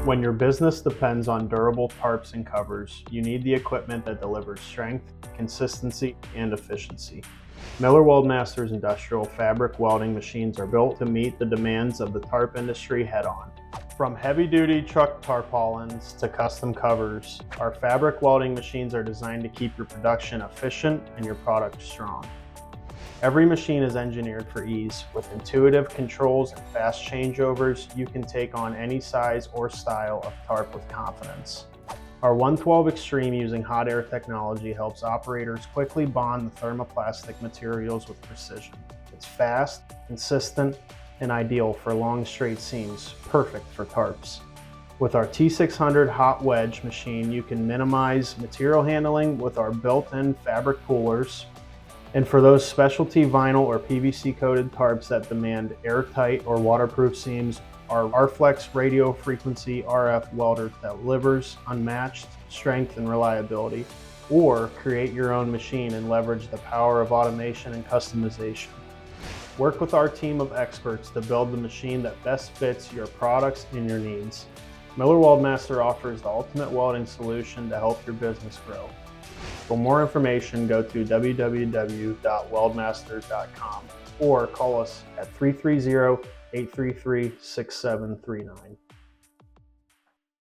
When your business depends on durable tarps and covers, you need the equipment that delivers strength, consistency, and efficiency. Miller Weldmaster's industrial fabric welding machines are built to meet the demands of the tarp industry head-on. From heavy-duty truck tarpaulins to custom covers, our fabric welding machines are designed to keep your production efficient and your product strong. Every machine is engineered for ease. With intuitive controls and fast changeovers, you can take on any size or style of tarp with confidence. Our 112 Extreme using hot air technology helps operators quickly bond the thermoplastic materials with precision. It's fast, consistent, and ideal for long straight seams, perfect for tarps. With our T600 Hot Wedge machine, you can minimize material handling with our built-in fabric coolers. And for those specialty vinyl or PVC-coated tarps that demand airtight or waterproof seams, our RFlex radio frequency RF welder delivers unmatched strength and reliability. Or create your own machine and leverage the power of automation and customization. Work with our team of experts to build the machine that best fits your products and your needs. Miller Weldmaster offers the ultimate welding solution to help your business grow. For more information, go to www.weldmaster.com or call us at 330-833-6739.